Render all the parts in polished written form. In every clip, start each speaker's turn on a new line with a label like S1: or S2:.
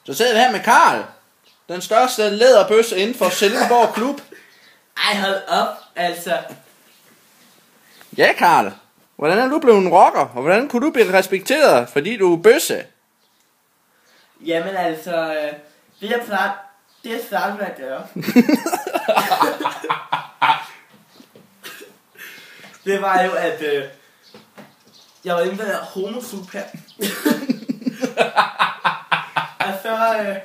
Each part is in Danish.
S1: Så sidder vi her med Karl. Den største læderbøsse inden for Silkeborg Klub.
S2: Ej, hold op, altså.
S1: Ja, Karl. Hvordan er du blevet en rocker? Og hvordan kunne du blive respekteret, fordi du er bøsse?
S2: Jamen altså, det jeg startede med at gøre. Det var jo, at jeg var inde på den her homosup her. Og så...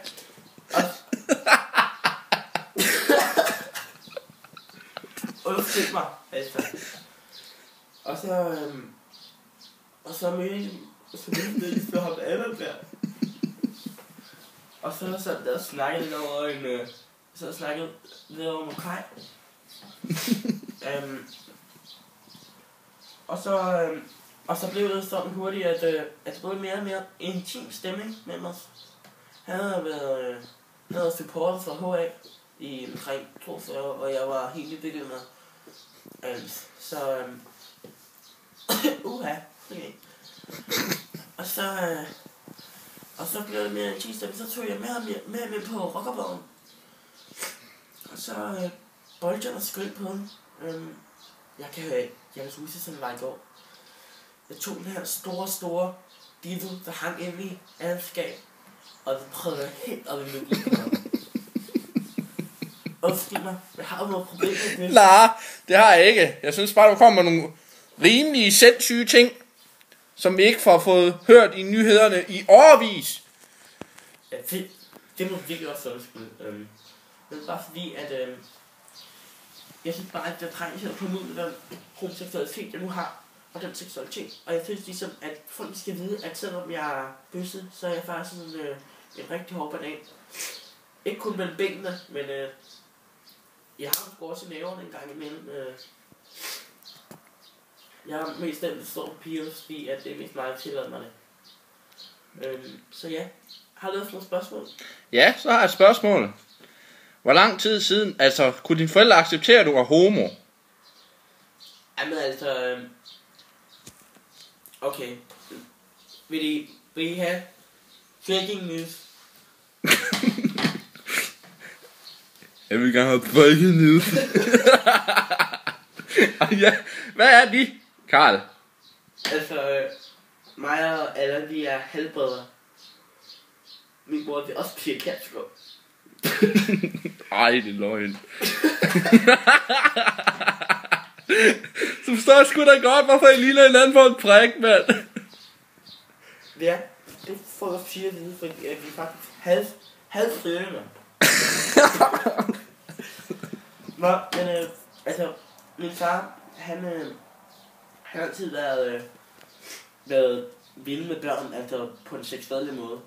S2: Undskyld mig, altså. Og så mødte jeg så hoppe andet der. Og så sad der og snakkede lidt over over Kaj. Og så blev det sådan hurtigt, at det blev mere og mere intim stemning mellem os. Han havde været supporter for HA i omkring 42 år, og jeg var helt i bygget med. Okay. Og så blev det mere intim stemning, så tog jeg med på rockerbogen. Og så boldte jeg og skyld på den. Jeg kan huske, sådan var i går. Jeg tog den her store dildo, der hang inde i andet skab, og så prøvede jeg helt op i møblen. Undskyld mig, jeg har jo noget problem med det.
S1: Nej, det har jeg ikke. Jeg synes bare, du kommer med nogle rimelige sindssyge ting, som vi ikke får fået hørt i nyhederne i årevis.
S2: Ja, det må virkelig også undskyld. Men bare fordi, at jeg synes bare, at jeg trænger til at komme ud med den homoseksualitet, jeg nu har, og den seksualitet. Og jeg synes ligesom, at folk skal vide, at selvom jeg er bøsset, så er jeg faktisk sådan en rigtig hård banan. Ikke kun mellem benene, men jeg har sgu også i næverne en gang imellem. Jeg har mest den, der står på piger, fordi at det er mest mig, der tillader mig det. Så ja, har du også nogle spørgsmål?
S1: Ja, så har jeg et spørgsmål. Hvor lang tid siden, altså, kunne dine forældre acceptere, at du var homo?
S2: Jamen altså, okay. Vil I have breaking news?
S1: Jeg vil gerne have breaking news. Ja, hvad er de, Karl?
S2: Altså, mig og Allan, vi er halvbrødre. Min bror, det er også Pia Kjærsgaard.
S1: Ej, det er løgn. Så forstår jeg sgu da godt, hvorfor I ligner hinanden på en prik, mand.
S2: Ja, det får jeg Pia at vide, fordi vi er faktisk halvbrødre. Nå, men altså, min far, han har altid været vild med børn, altså på en seksuel måde.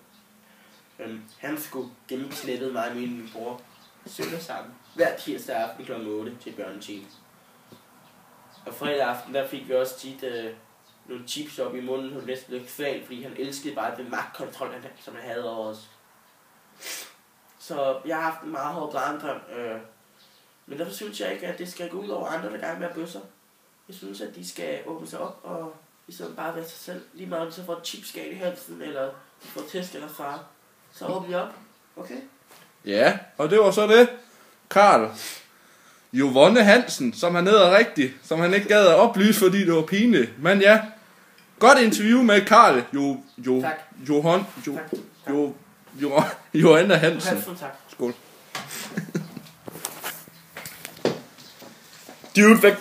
S2: Han skulle gennemsnittet mig og min bror synge sammen hver tirsdag aften kl. 8 til børnetime. Og fredag aften, der fik vi også tit nogle chips op i munden, hun næsten blev kvalt, fordi han elskede bare den magtkontrol, som han havde over os. Så jeg har haft en meget hård barndom, men derfor synes jeg ikke, at det skal gå ud over andre, der gerne vil være bøsser. Jeg synes, at de skal åbne sig op og ligesom bare være sig selv. Lige meget om de så får et chipskab i halsen, eller de får tæsk eller far. Så åbner vi op, okay?
S1: Ja, og det var så det. Karl Jovonne Hansen, som han hedder rigtigt, som han ikke gad at oplyse, fordi det var pinligt. Men ja, godt interview med Karl Johanne Hansen.
S2: Tak.
S1: Skål. Dude,